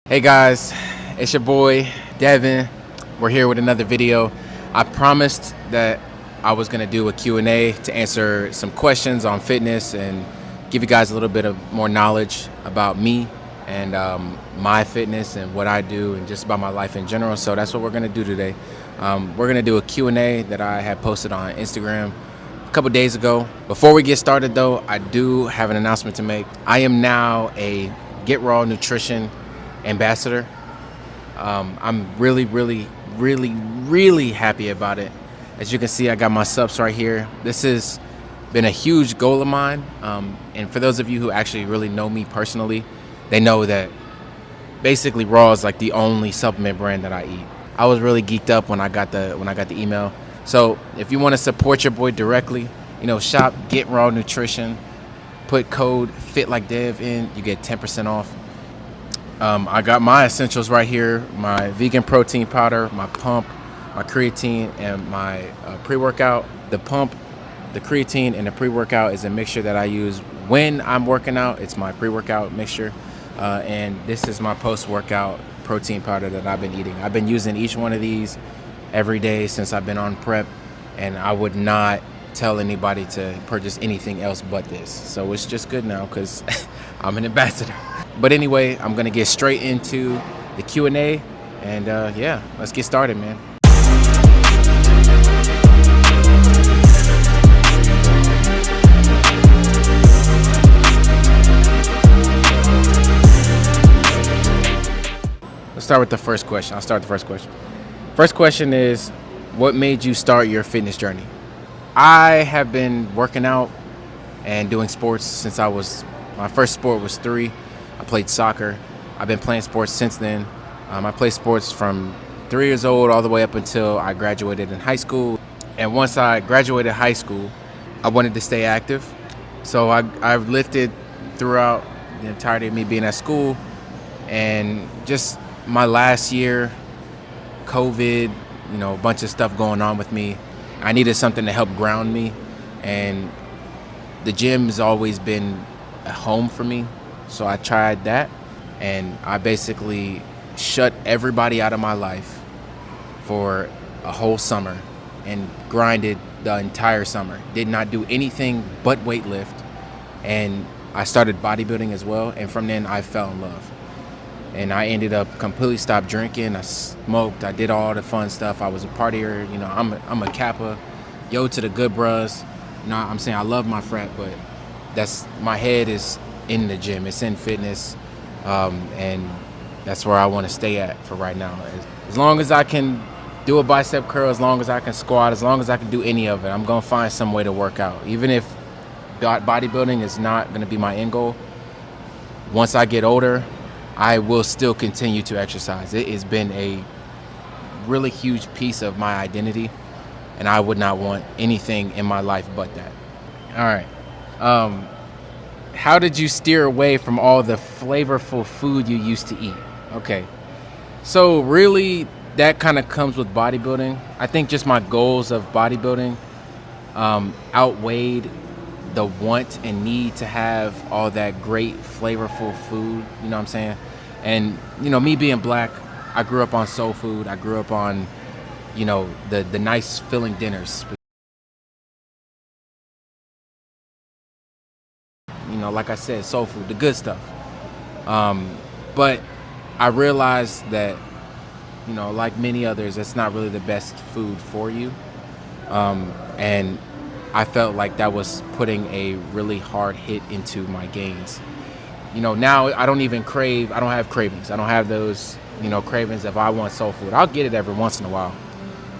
Hey guys, it's your boy Devin. We're here with another video. I promised that I was gonna do a Q&A to answer some questions on fitness and give you guys a little bit of more knowledge about me and my fitness and what I do and just about my life in general. So that's what we're gonna do today. We're gonna do a Q&A that I had posted on Instagram a couple days ago. Before we get started though, I do have an announcement to make. I am now a Get Raw Nutrition ambassador. I'm really happy about it. As you can see, I got my subs right here. This has been a huge goal of mine. And for those of you who actually really know me personally, they know that basically Raw is like the only supplement brand that I eat. I was really geeked up when I got the email. So if you want to support your boy directly, shop Get Raw Nutrition. Put code FitLikeDev in, you get 10% off. I got my essentials right here, my vegan protein powder, my pump, my creatine, and my pre-workout. The pump, the creatine, and the pre-workout is a mixture that I use when I'm working out. It's my pre-workout mixture. And this is my post-workout protein powder that I've been eating. I've been using each one of these every day since I've been on prep, and I would not tell anybody to purchase anything else but this. So it's just good now because I'm an ambassador. But anyway, I'm gonna get straight into the Q&A, and yeah, let's get started, man. Let's start with the first question. I'll start the first question. First question is, what made you start your fitness journey? I have been working out and doing sports since my first sport was 3. I played soccer. I've been playing sports since then. I played sports from 3 years old all the way up until I graduated in high school. And once I graduated high school, I wanted to stay active. So I've lifted throughout the entirety of me being at school. And just my last year, COVID, a bunch of stuff going on with me. I needed something to help ground me. And the gym has always been a home for me. So I tried that, and I basically shut everybody out of my life for a whole summer and grinded the entire summer. Did not do anything but weightlift, and I started bodybuilding as well, and from then I fell in love. And I ended up completely stopped drinking. I smoked. I did all the fun stuff. I was a partier. I'm a Kappa. Yo to the good bros. I'm saying I love my frat, but my head is in the gym. It's in fitness, and that's where I want to stay at for right now. As long as I can do a bicep curl, as long as I can squat, as long as I can do any of it, I'm gonna find some way to work out. Even if bodybuilding is not gonna be my end goal, once I get older, I will still continue to exercise. It has been a really huge piece of my identity, and I would not want anything in my life but that. All right. How did you steer away from all the flavorful food you used to eat? Okay. So really, that kind of comes with bodybuilding. I think just my goals of bodybuilding outweighed the want and need to have all that great flavorful food. You know what I'm saying? And, me being black, I grew up on soul food. I grew up on, the nice filling dinners. Like I said, soul food, the good stuff. But I realized that, like many others, it's not really the best food for you. And I felt like that was putting a really hard hit into my gains. Now I don't have cravings. I don't have those, cravings if I want soul food. I'll get it every once in a while,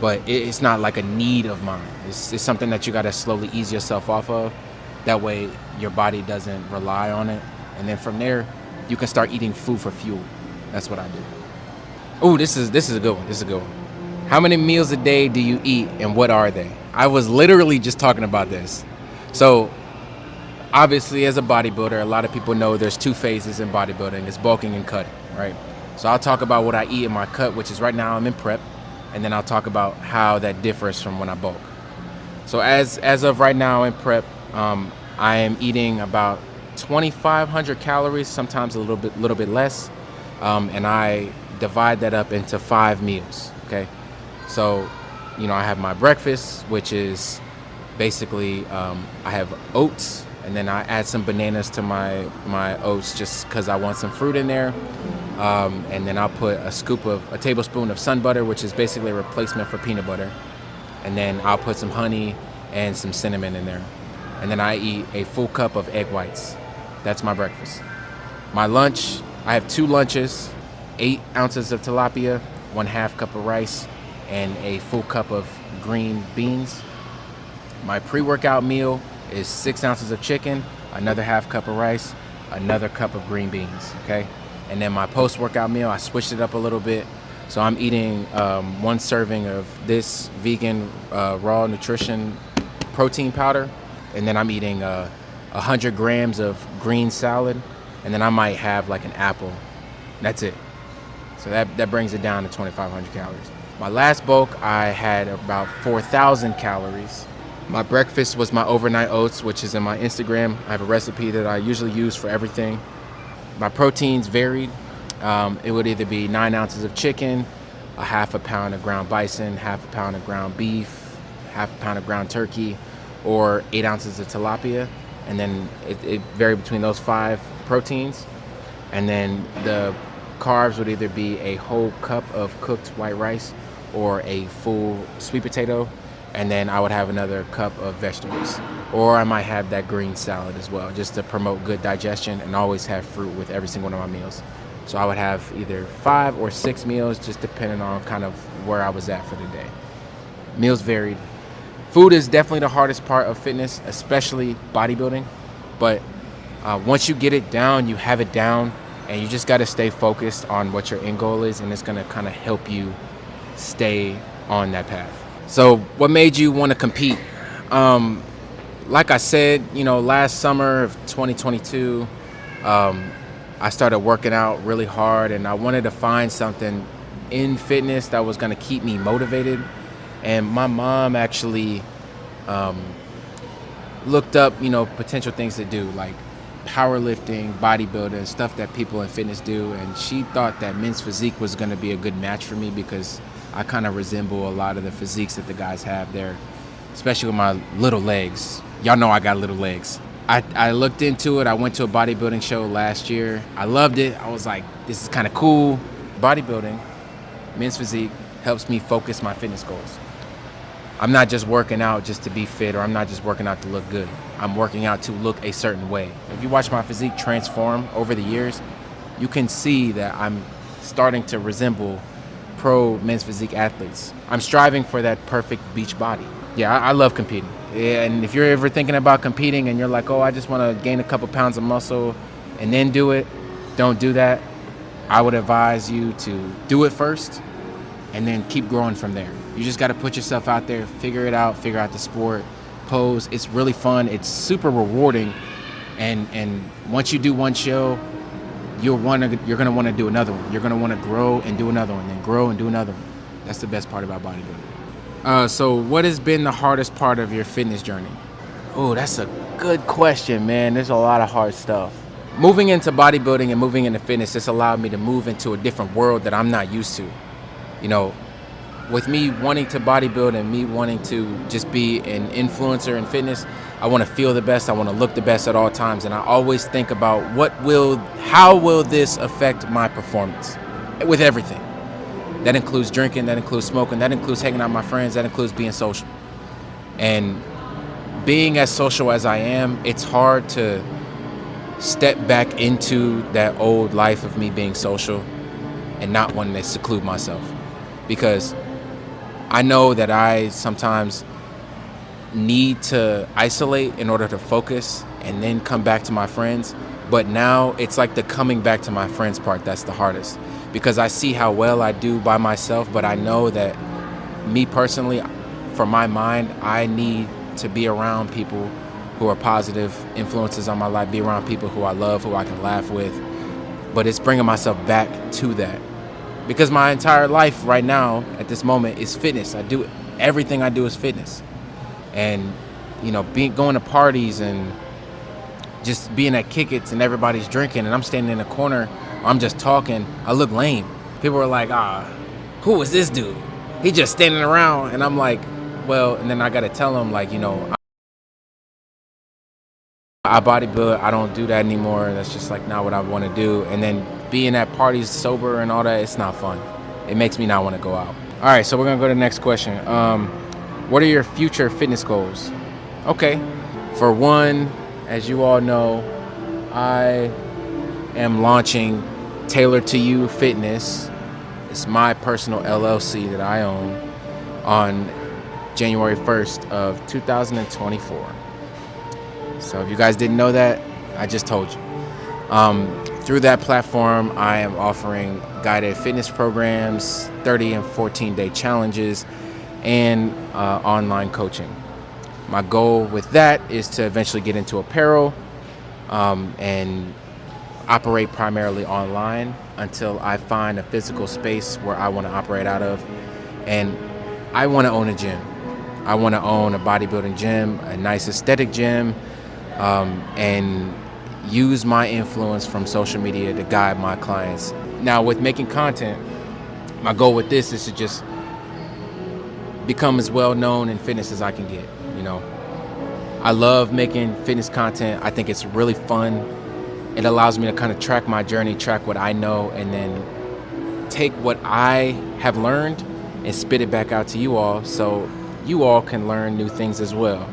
but it's not like a need of mine. It's something that you got to slowly ease yourself off of. That way your body doesn't rely on it. And then from there, you can start eating food for fuel. That's what I do. Oh, this is a good one. How many meals a day do you eat, and what are they? I was literally just talking about this. So obviously as a bodybuilder, a lot of people know there's 2 phases in bodybuilding. It's bulking and cutting, right? So I'll talk about what I eat in my cut, which is right now I'm in prep. And then I'll talk about how that differs from when I bulk. So as of right now in prep, I am eating about 2,500 calories, sometimes a little bit less. and I divide that up into 5 meals. Okay, so I have my breakfast, which is basically I have oats, and then I add some bananas to my oats just because I want some fruit in there. And then I'll put a tablespoon of sun butter, which is basically a replacement for peanut butter. And then I'll put some honey and some cinnamon in there. And then I eat a full cup of egg whites. That's my breakfast. My lunch, I have 2 lunches, 8 ounces of tilapia, 1/2 cup of rice, and a full cup of green beans. My pre-workout meal is 6 ounces of chicken, another 1/2 cup of rice, another cup of green beans, okay? And then my post-workout meal, I switched it up a little bit. So I'm eating 1 serving of this vegan raw nutrition protein powder. And then I'm eating 100 grams of green salad. And then I might have like an apple. That's it. So that brings it down to 2,500 calories. My last bulk, I had about 4,000 calories. My breakfast was my overnight oats, which is in my Instagram. I have a recipe that I usually use for everything. My proteins varied. It would either be 9 ounces of chicken, a 1/2 pound of ground bison, 1/2 pound of ground beef, 1/2 pound of ground turkey, or 8 ounces of tilapia. And then it varied between those 5 proteins. And then the carbs would either be a whole cup of cooked white rice or a full sweet potato. And then I would have another cup of vegetables. Or I might have that green salad as well, just to promote good digestion, and always have fruit with every single one of my meals. So I would have either 5 or 6 meals, just depending on kind of where I was at for the day. Meals varied. Food is definitely the hardest part of fitness, especially bodybuilding. But once you get it down, you have it down, and you just got to stay focused on what your end goal is, and it's going to kind of help you stay on that path. So what made you want to compete? Like I said, last summer of 2022, I started working out really hard, and I wanted to find something in fitness that was going to keep me motivated. And my mom actually looked up, potential things to do, like powerlifting, bodybuilding, stuff that people in fitness do. And she thought that Men's Physique was going to be a good match for me because I kind of resemble a lot of the physiques that the guys have there, especially with my little legs. Y'all know I got little legs. I looked into it. I went to a bodybuilding show last year. I loved it. I was like, this is kind of cool. Bodybuilding, Men's Physique, helps me focus my fitness goals. I'm not just working out just to be fit, or I'm not just working out to look good. I'm working out to look a certain way. If you watch my physique transform over the years, you can see that I'm starting to resemble pro Men's Physique athletes. I'm striving for that perfect beach body. Yeah, I love competing. Yeah, and if you're ever thinking about competing and you're like, oh, I just want to gain a couple pounds of muscle and then do it, don't do that. I would advise you to do it first and then keep growing from there. You just got to put yourself out there, figure it out, figure out the sport, pose. It's really fun. It's super rewarding. And once you do one show, you're going to want to do another one. You're going to want to grow and do another one, then grow and do another one. That's the best part about bodybuilding. So what has been the hardest part of your fitness journey? Oh, that's a good question, man. There's a lot of hard stuff. Moving into bodybuilding and moving into fitness, this allowed me to move into a different world that I'm not used to. With me wanting to bodybuild and me wanting to just be an influencer in fitness, I want to feel the best. I want to look the best at all times. And I always think about how will this affect my performance with everything. That includes drinking, that includes smoking, that includes hanging out with my friends, that includes being social. And being as social as I am, it's hard to step back into that old life of me being social and not wanting to seclude myself. Because I know that I sometimes need to isolate in order to focus and then come back to my friends. But now it's like the coming back to my friends part that's the hardest, because I see how well I do by myself, but I know that me personally, for my mind, I need to be around people who are positive influences on my life, be around people who I love, who I can laugh with. But it's bringing myself back to that. Because my entire life right now, at this moment, is fitness. Everything I do is fitness. And, going to parties and just being at Kick It's and everybody's drinking and I'm standing in a corner I'm just talking, I look lame. People are like, who is this dude? He just standing around. And I'm like, well, and then I got to tell them, like, I bodybuild, I don't do that anymore. That's just like not what I want to do. And then being at parties sober and all that, it's not fun. It makes me not want to go out. All right, so we're going to go to the next question. What are your future fitness goals? Okay. For one, as you all know, I am launching Tailored to You Fitness. It's my personal LLC that I own on January 1st of 2024. So if you guys didn't know that, I just told you. Through that platform, I am offering guided fitness programs, 30 and 14-day challenges, and online coaching. My goal with that is to eventually get into apparel and operate primarily online until I find a physical space where I want to operate out of. And I want to own a gym. I want to own a bodybuilding gym, a nice aesthetic gym, and use my influence from social media to guide my clients. Now, with making content, my goal with this is to just become as well known in fitness as I can get. I love making fitness content. I think it's really fun. It allows me to kind of track my journey, track what I know, and then take what I have learned and spit it back out to you all so you all can learn new things as well.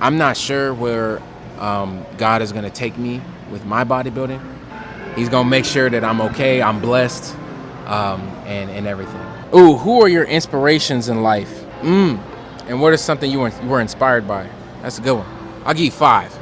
I'm not sure where God is going to take me with my bodybuilding. He's going to make sure that I'm okay, I'm blessed, and everything. Ooh, who are your inspirations in life? And what is something you were inspired by? That's a good one. I'll give you five.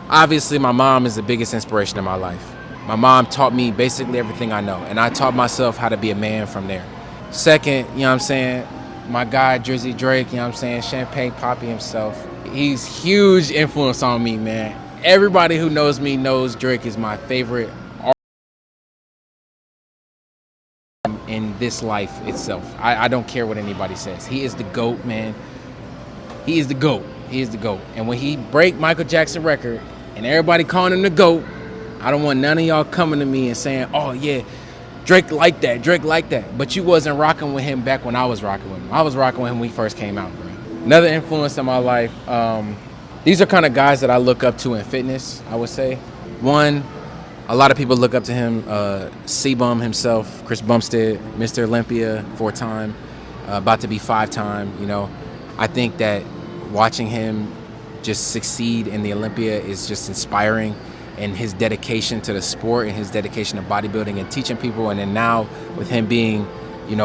Obviously, my mom is the biggest inspiration in my life. My mom taught me basically everything I know, and I taught myself how to be a man from there. Second, my guy, Drizzy Drake, Champagne Poppy himself. He's huge influence on me, man. Everybody who knows me knows Drake is my favorite artist in this life itself. I don't care what anybody says. He is the GOAT, man. He is the GOAT. And when he break Michael Jackson record and everybody calling him the GOAT, I don't want none of y'all coming to me and saying, oh yeah, Drake like that. But you wasn't rocking with him back when I was rocking with him. I was rocking with him when he first came out, bro. Another influence in my life, these are kind of guys that I look up to in fitness, I would say. One, a lot of people look up to him, C-Bum himself, Chris Bumstead, Mr. Olympia, 4-time, about to be 5-time. I think that watching him just succeed in the Olympia is just inspiring, and his dedication to the sport and his dedication to bodybuilding and teaching people. And then now with him being, him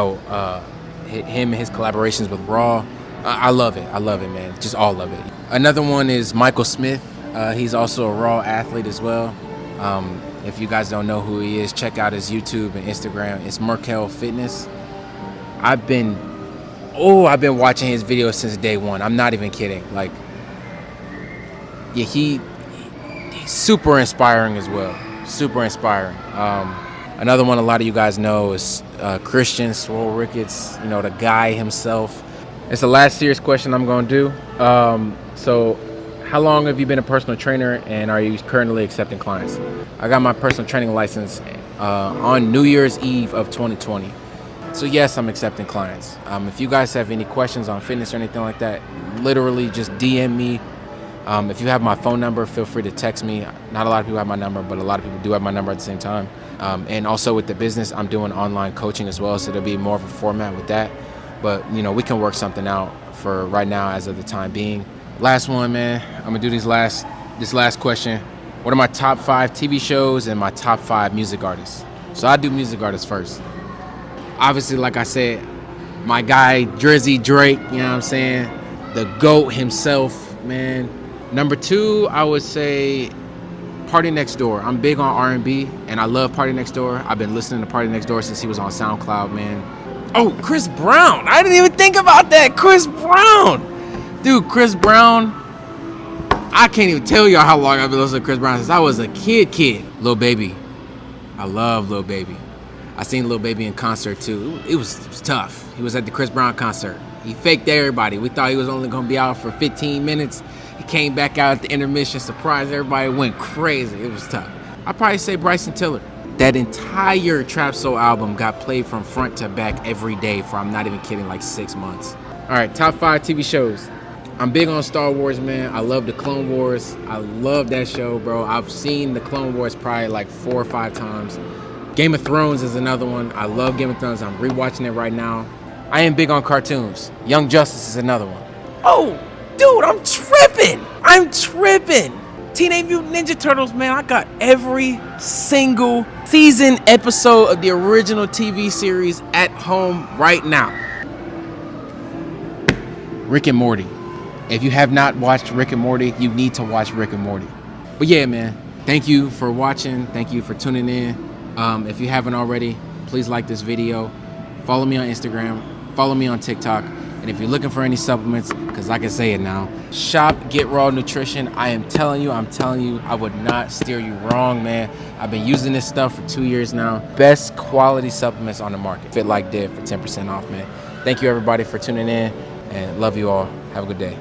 and his collaborations with Raw, I love it, man. Just all of it. Another one is Michael Smith. He's also a Raw athlete as well. If you guys don't know who he is, check out his YouTube and Instagram. It's Merkel Fitness. I've been watching his videos since day one. I'm not even kidding. He's super inspiring as well. Super inspiring. Another one a lot of you guys know is Christian Swole Ricketts, the guy himself. It's the last serious question I'm going to do. So how long have you been a personal trainer, and are you currently accepting clients? I got my personal training license on New Year's Eve of 2020. So yes, I'm accepting clients. If you guys have any questions on fitness or anything like that, literally just DM me. If you have my phone number, feel free to text me. Not a lot of people have my number, but a lot of people do have my number at the same time. And also with the business, I'm doing online coaching as well, so there'll be more of a format with that. But, we can work something out for right now as of the time being. Last one, man. I'm going to do this last question. What are my top 5 TV shows and my top 5 music artists? So I do music artists first. Obviously, like I said, my guy, Drizzy Drake, the GOAT himself, man. Number 2, I would say Party Next Door. I'm big on R&B, and I love Party Next Door. I've been listening to Party Next Door since he was on SoundCloud, man. Oh, Chris Brown. I didn't even think about that. Chris Brown. Dude, Chris Brown. I can't even tell y'all how long I've been listening to Chris Brown since I was a kid. Lil Baby. I love Lil Baby. I seen Lil Baby in concert too. It was tough. He was at the Chris Brown concert. He faked everybody. We thought he was only going to be out for 15 minutes. He came back out at the intermission, surprised everybody, went crazy. It was tough. I'd probably say Bryson Tiller. That entire Trap Soul album got played from front to back every day for, I'm not even kidding, like 6 months. All right, top 5 TV shows. I'm big on Star Wars, man. I love the Clone Wars. I love that show, bro. I've seen the Clone Wars probably like 4 or 5 times. Game of Thrones is another one. I love Game of Thrones. I'm rewatching it right now. I am big on cartoons. Young Justice is another one. Oh, dude, I'm tripping. Teenage Mutant Ninja Turtles, man. I got every single season episode of the original TV series at home right now. Rick and Morty. If you have not watched Rick and Morty, you need to watch Rick and Morty. But yeah, man, thank you for watching. Thank you for tuning in. If you haven't already, please like this video. Follow me on Instagram. Follow me on TikTok. And if you're looking for any supplements, because I can say it now, shop Get Raw Nutrition. I am telling you, I would not steer you wrong, man. I've been using this stuff for 2 years now. Best quality supplements on the market. Fit Like Dead for 10% off, man. Thank you, everybody, for tuning in, and love you all. Have a good day.